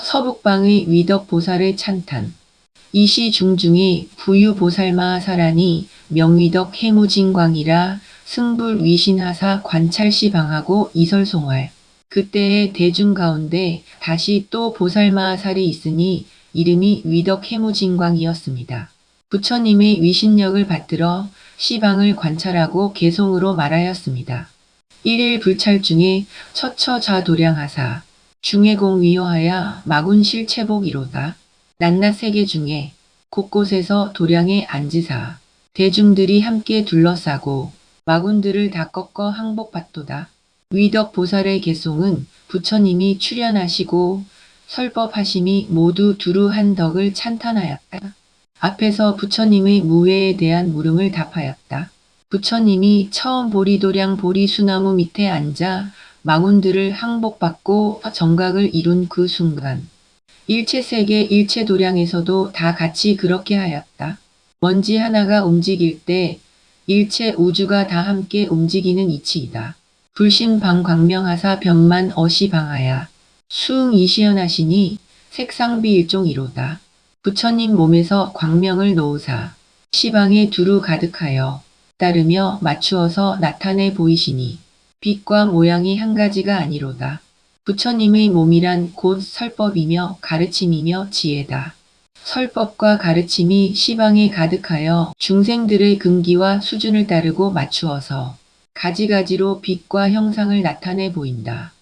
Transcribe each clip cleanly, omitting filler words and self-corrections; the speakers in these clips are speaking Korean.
서북방의 위덕보살의 찬탄. 이시 중중이 부유보살마하사라니 명위덕 해무진광이라 승불위신하사 관찰시 방하고 이설송활. 그때의 대중 가운데 다시 또 보살마하살이 있으니 이름이 위덕 해무진광이었습니다. 부처님의 위신력을 받들어 시방을 관찰하고 개송으로 말하였습니다. 일일 불찰 중에 처처좌도량하사 중해공위여하야 마군실체복이로다. 낮낮 세계 중에 곳곳에서 도량에 앉으사 대중들이 함께 둘러싸고 마군들을 다 꺾어 항복받도다. 위덕보살의 개송은 부처님이 출연하시고 설법하심이 모두 두루한 덕을 찬탄하였다. 앞에서 부처님의 무회에 대한 물음을 답하였다. 부처님이 처음 보리도량 보리수나무 밑에 앉아 망운들을 항복받고 정각을 이룬 그 순간 일체세계 일체도량에서도 다 같이 그렇게 하였다. 먼지 하나가 움직일 때 일체 우주가 다 함께 움직이는 이치이다. 불신방광명하사 변만 어시방하야 수응이시연하시니 색상비일종이로다. 부처님 몸에서 광명을 놓으사 시방에 두루 가득하여 따르며 맞추어서 나타내 보이시니 빛과 모양이 한 가지가 아니로다. 부처님의 몸이란 곧 설법이며 가르침이며 지혜다. 설법과 가르침이 시방에 가득하여 중생들의 근기와 수준을 따르고 맞추어서 가지가지로 빛과 형상을 나타내 보인다.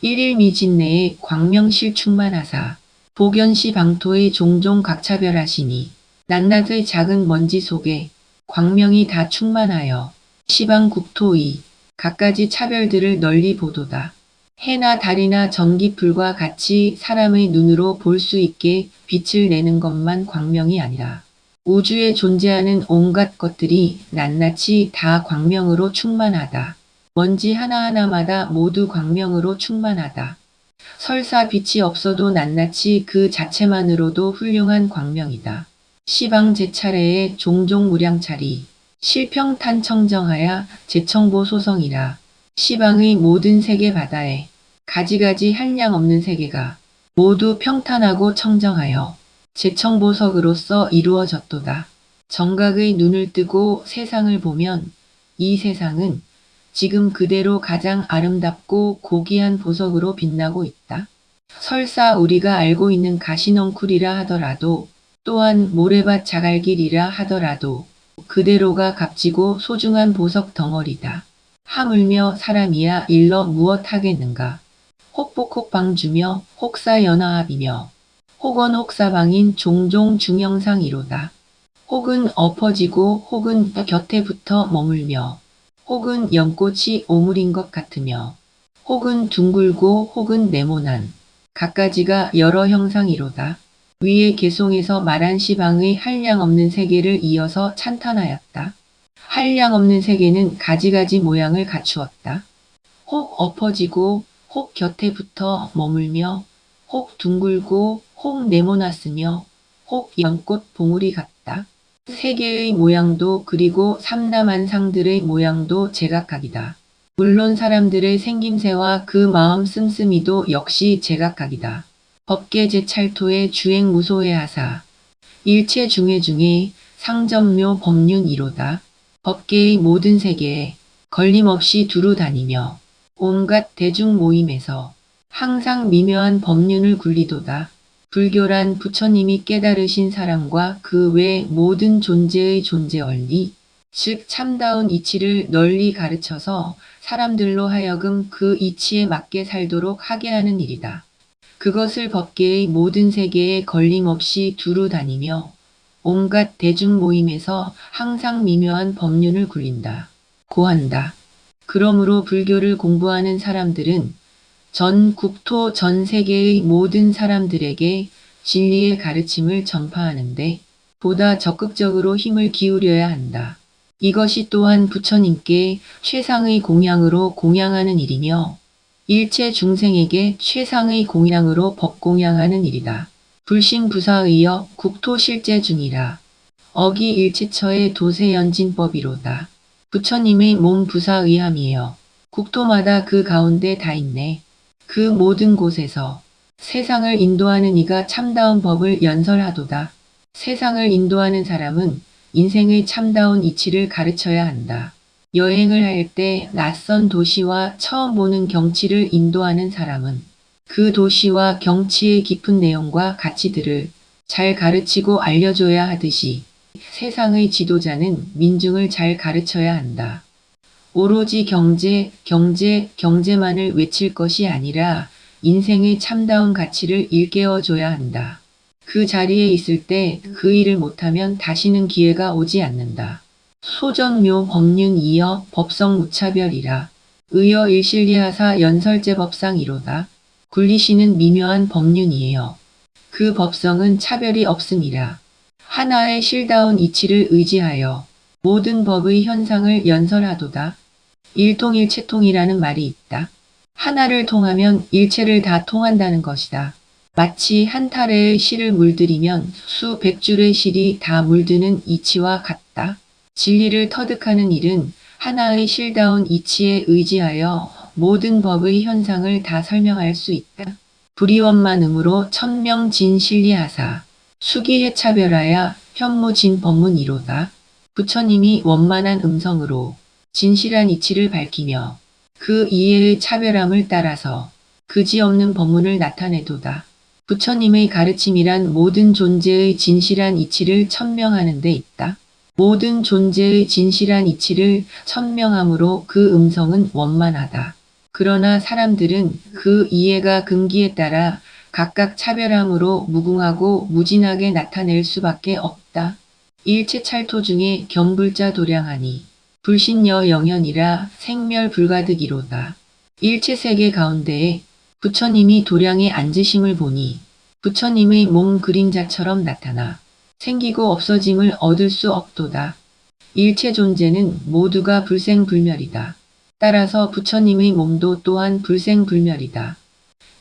일일미진 내에 광명실 충만하사 복연시 방토의 종종 각차별하시니 낮낮의 작은 먼지 속에 광명이 다 충만하여 시방 국토의 갖가지 차별들을 널리 보도다. 해나 달이나 전기불과 같이 사람의 눈으로 볼 수 있게 빛을 내는 것만 광명이 아니라 우주에 존재하는 온갖 것들이 낱낱이 다 광명으로 충만하다. 먼지 하나하나마다 모두 광명으로 충만하다. 설사 빛이 없어도 낱낱이 그 자체만으로도 훌륭한 광명이다. 시방 제차례에 종종 무량차리 실평탄 청정하야 제청보 소성이라 시방의 모든 세계 바다에 가지가지 한량 없는 세계가 모두 평탄하고 청정하여 제청보석으로서 이루어졌도다. 정각의 눈을 뜨고 세상을 보면 이 세상은 지금 그대로 가장 아름답고 고귀한 보석으로 빛나고 있다. 설사 우리가 알고 있는 가시넝쿨이라 하더라도 또한 모래밭 자갈길이라 하더라도 그대로가 값지고 소중한 보석 덩어리다. 하물며 사람이야 일러 무엇 하겠는가. 혹복혹방주며 혹사연화합이며 혹은 혹사방인 종종 중형상이로다. 혹은 엎어지고 혹은 곁에 붙어 머물며 혹은 연꽃이 오물인 것 같으며 혹은 둥글고 혹은 네모난 갖가지가 여러 형상이로다. 위의 개송에서 말한 시방의 한량없는 세계를 이어서 찬탄하였다. 한량없는 세계는 가지가지 모양을 갖추었다. 혹 엎어지고 혹 곁에 붙어 머물며 혹 둥글고 혹 네모났으며 혹 연꽃 봉우리 같다. 세계의 모양도 그리고 삼라만상들의 모양도 제각각이다. 물론 사람들의 생김새와 그 마음 씀씀이도 역시 제각각이다. 법계 제찰토의 주행무소의 하사 일체 중해 중에 상전묘 법륜이로다. 법계의 모든 세계에 걸림없이 두루 다니며 온갖 대중 모임에서 항상 미묘한 법륜을 굴리도다. 불교란 부처님이 깨달으신 사람과 그 외 모든 존재의 존재 원리, 즉 참다운 이치를 널리 가르쳐서 사람들로 하여금 그 이치에 맞게 살도록 하게 하는 일이다. 그것을 법계의 모든 세계에 걸림없이 두루 다니며 온갖 대중 모임에서 항상 미묘한 법륜을 굴린다. 고한다. 그러므로 불교를 공부하는 사람들은 전 국토 전 세계의 모든 사람들에게 진리의 가르침을 전파하는데 보다 적극적으로 힘을 기울여야 한다. 이것이 또한 부처님께 최상의 공양으로 공양하는 일이며 일체 중생에게 최상의 공양으로 법공양하는 일이다. 불신부사의여 국토실제 중이라. 어기 일체처의 도세연진법이로다. 부처님의 몸 부사의함이여 국토마다 그 가운데 다 있네. 그 모든 곳에서 세상을 인도하는 이가 참다운 법을 연설하도다. 세상을 인도하는 사람은 인생의 참다운 이치를 가르쳐야 한다. 여행을 할 때 낯선 도시와 처음 보는 경치를 인도하는 사람은 그 도시와 경치의 깊은 내용과 가치들을 잘 가르치고 알려줘야 하듯이 세상의 지도자는 민중을 잘 가르쳐야 한다. 오로지 경제, 경제, 경제만을 외칠 것이 아니라 인생의 참다운 가치를 일깨워줘야 한다. 그 자리에 있을 때 그 일을 못하면 다시는 기회가 오지 않는다. 소전묘 법륜 이어 법성 무차별이라. 의어 일실리하사 연설제법상 이로다. 굴리시는 미묘한 법륜이에요. 그 법성은 차별이 없음이라. 하나의 실다운 이치를 의지하여 모든 법의 현상을 연설하도다. 일통일체통이라는 말이 있다. 하나를 통하면 일체를 다 통한다는 것이다. 마치 한 타래의 실을 물들이면 수백 줄의 실이 다 물드는 이치와 같다. 진리를 터득하는 일은 하나의 실다운 이치에 의지하여 모든 법의 현상을 다 설명할 수 있다. 불이원만음으로 천명진실리하사 수기해차별하야 현무진법문이로다. 부처님이 원만한 음성으로 진실한 이치를 밝히며 그 이해의 차별함을 따라서 그지없는 법문을 나타내도다. 부처님의 가르침이란 모든 존재의 진실한 이치를 천명하는 데 있다. 모든 존재의 진실한 이치를 천명함으로 그 음성은 원만하다. 그러나 사람들은 그 이해가 금기에 따라 각각 차별함으로 무궁하고 무진하게 나타낼 수밖에 없다. 일체찰토 중에 견불자 도량하니 불신여 영현이라 생멸불가득이로다. 일체세계 가운데에 부처님이 도량에 앉으심을 보니 부처님의 몸 그림자처럼 나타나 생기고 없어짐을 얻을 수 없도다. 일체 존재는 모두가 불생불멸이다. 따라서 부처님의 몸도 또한 불생불멸이다.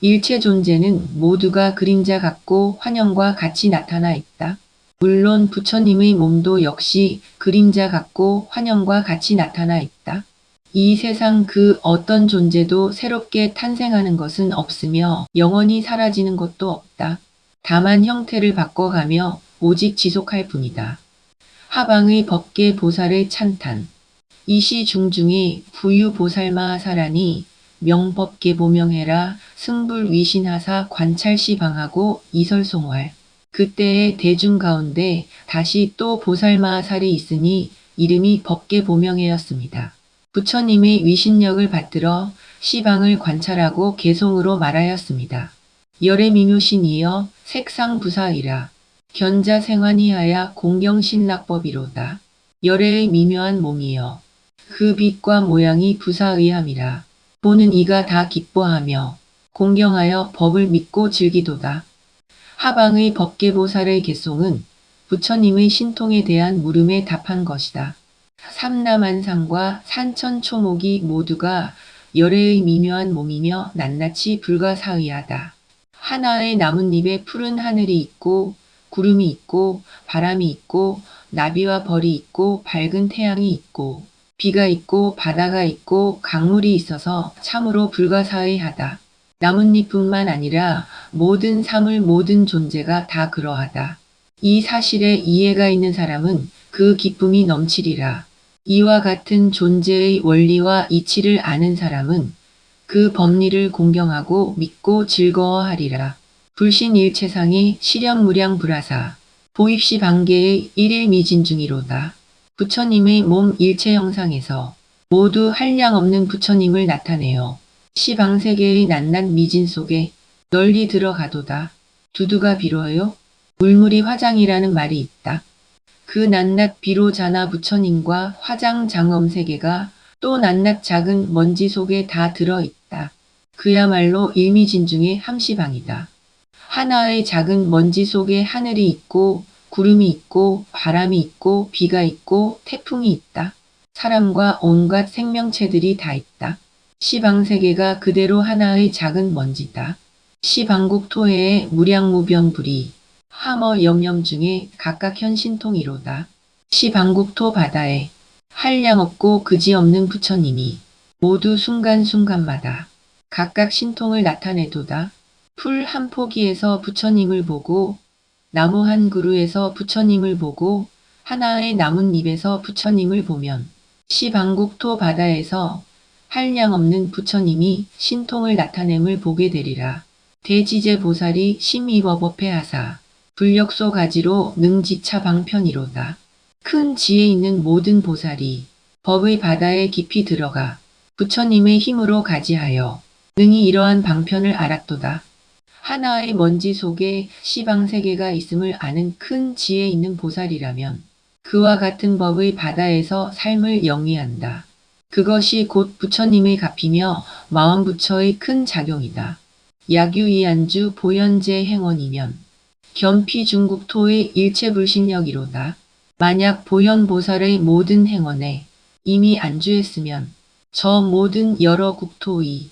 일체 존재는 모두가 그림자 같고 환영과 같이 나타나 있다. 물론 부처님의 몸도 역시 그림자 같고 환영과 같이 나타나 있다. 이 세상 그 어떤 존재도 새롭게 탄생하는 것은 없으며 영원히 사라지는 것도 없다. 다만 형태를 바꿔가며 오직 지속할 뿐이다. 하방의 법계 보살의 찬탄. 이시 중중이 부유보살마하사라니 명법계 보명해라 승불위신하사 관찰시 방하고 이설송활. 그때의 대중 가운데 다시 또 보살마하살이 있으니 이름이 법계 보명회였습니다. 부처님의 위신력을 받들어 시방을 관찰하고 개송으로 말하였습니다. 열의 미묘신이여 색상부사이라. 견자생환이하야 공경신락법이로다. 열애의 미묘한 몸이여 그 빛과 모양이 부사의함이라. 보는 이가 다 기뻐하며 공경하여 법을 믿고 즐기도다. 하방의 법계보살의 개송은 부처님의 신통에 대한 물음에 답한 것이다. 삼남한상과 산천초목이 모두가 열애의 미묘한 몸이며 낱낱이 불가사의하다. 하나의 나뭇잎에 푸른 하늘이 있고 구름이 있고 바람이 있고 나비와 벌이 있고 밝은 태양이 있고 비가 있고 바다가 있고 강물이 있어서 참으로 불가사의하다. 나뭇잎뿐만 아니라 모든 사물 모든 존재가 다 그러하다. 이 사실에 이해가 있는 사람은 그 기쁨이 넘치리라. 이와 같은 존재의 원리와 이치를 아는 사람은 그 법리를 공경하고 믿고 즐거워하리라. 불신일체상이 실현무량불하사 보입시 반개의 일일미진중이로다. 부처님의 몸 일체 형상에서 모두 한량없는 부처님을 나타내어 시방세계의 낱낱 미진 속에 널리 들어가도다. 두두가 비로요? 물물이 화장이라는 말이 있다. 그 낱낱 비로자나 부처님과 화장 장엄세계가 또 낱낱 작은 먼지 속에 다 들어있다. 그야말로 일미진중의 함시방이다. 하나의 작은 먼지 속에 하늘이 있고 구름이 있고 바람이 있고 비가 있고 태풍이 있다. 사람과 온갖 생명체들이 다 있다. 시방세계가 그대로 하나의 작은 먼지다. 시방국 토해의 무량무변불이 함어 염염 중에 각각 현신통이로다. 시방국토 바다에 한량없고 그지없는 부처님이 모두 순간순간마다 각각 신통을 나타내도다. 풀 한 포기에서 부처님을 보고, 나무 한 그루에서 부처님을 보고, 하나의 나뭇잎에서 부처님을 보면 시방국토 바다에서 한량없는 부처님이 신통을 나타냄을 보게 되리라. 대지제 보살이 심의법업해 하사 불력소 가지로 능지차 방편이로다. 큰 지혜 있는 모든 보살이 법의 바다에 깊이 들어가 부처님의 힘으로 가지하여 능히 이러한 방편을 알았도다. 하나의 먼지 속에 시방세계가 있음을 아는 큰 지혜 있는 보살이라면 그와 같은 법의 바다에서 삶을 영위한다. 그것이 곧 부처님의 값이며 마왕부처의 큰 작용이다. 약유이안주 보현제 행원이면 겸피중국토의 일체불신력이로다. 만약 보현보살의 모든 행원에 이미 안주했으면 저 모든 여러 국토의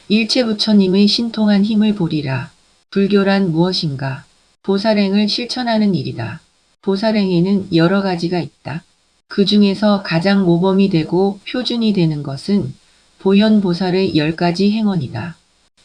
일체부처님의 신통한 힘을 보리라. 불교란 무엇인가? 보살행을 실천하는 일이다. 보살행에는 여러 가지가 있다. 그 중에서 가장 모범이 되고 표준이 되는 것은 보현보살의 10가지 행원이다.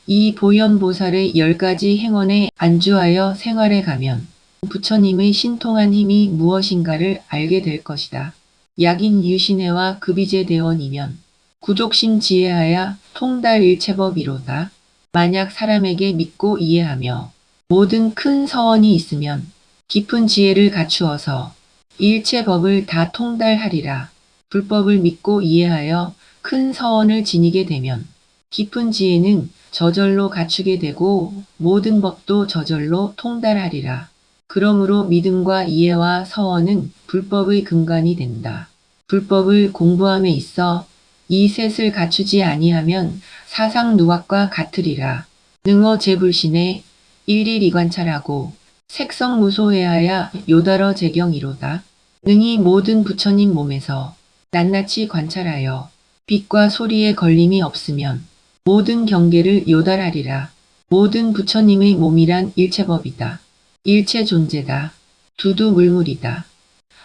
이 보현보살의 10가지 행원에 안주하여 생활해 가면 부처님의 신통한 힘이 무엇인가를 알게 될 것이다. 약인 유신회와 급이제 대원이면 구족심 지혜하야 통달일체법이로다. 만약 사람에게 믿고 이해하며 모든 큰 서원이 있으면 깊은 지혜를 갖추어서 일체법을 다 통달하리라. 불법을 믿고 이해하여 큰 서원을 지니게 되면 깊은 지혜는 저절로 갖추게 되고 모든 법도 저절로 통달하리라. 그러므로 믿음과 이해와 서원은 불법의 근간이 된다. 불법을 공부함에 있어 이 셋을 갖추지 아니하면 사상 누각과 같으리라. 능어 제불신에 일일이 관찰하고 색성무소해하야 요달어 재경이로다. 능히 모든 부처님 몸에서 낱낱이 관찰하여 빛과 소리에 걸림이 없으면 모든 경계를 요달하리라. 모든 부처님의 몸이란 일체법이다. 일체 존재다. 두두물물이다.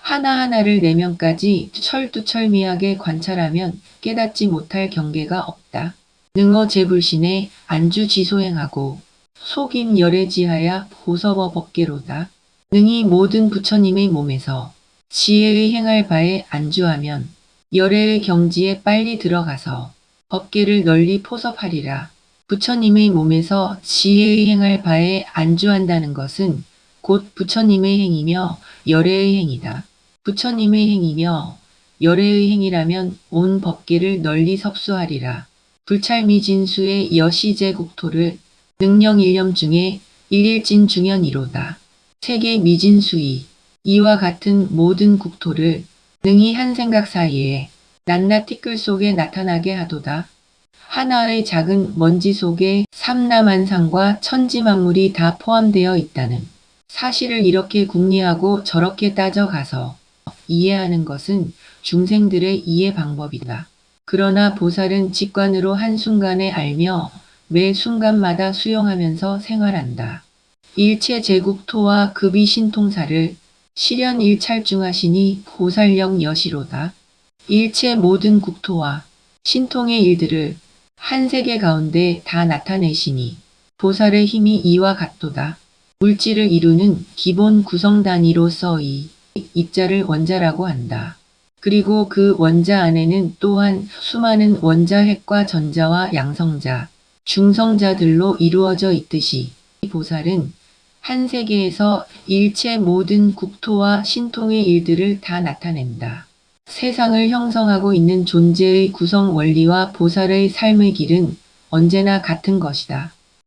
하나하나를 내면까지 철두철미하게 관찰하면 깨닫지 못할 경계가 없다. 능어 제불신에 안주지소행하고 속임 열애지하야 보서버 법계로다. 능히 모든 부처님의 몸에서 지혜의 행할 바에 안주하면 열애의 경지에 빨리 들어가서 법계를 널리 포섭하리라. 부처님의 몸에서 지혜의 행할 바에 안주한다는 것은 곧 부처님의 행이며 열애의 행이다. 부처님의 행이며 열애의 행이라면 온 법계를 널리 섭수하리라. 불찰미진수의 여시제국토를 능령일념 중에 일일진 중현이로다. 세계 미진수이 이와 같은 모든 국토를 능히 한 생각 사이에 낱낱 티끌 속에 나타나게 하도다. 하나의 작은 먼지 속에 삼라만상과 천지만물이 다 포함되어 있다는 사실을 이렇게 궁리하고 저렇게 따져가서 이해하는 것은 중생들의 이해 방법이다. 그러나 보살은 직관으로 한순간에 알며 매 순간마다 수용하면서 생활한다. 일체 제국토와 급이 신통사를 실현 일찰중하시니 보살령 여시로다. 일체 모든 국토와 신통의 일들을 한 세계 가운데 다 나타내시니 보살의 힘이 이와 같도다. 물질을 이루는 기본 구성 단위로서 이 입자를 원자라고 한다. 그리고 그 원자 안에는 또한 수많은 원자핵과 전자와 양성자, 중성자들로 이루어져 있듯이 보살은 한 세계에서 일체 모든 국토와 신통의 일들을 다 나타낸다. 세상을 형성하고 있는 존재의 구성 원리와 보살의 삶의 길은 언제나 같은 것이다.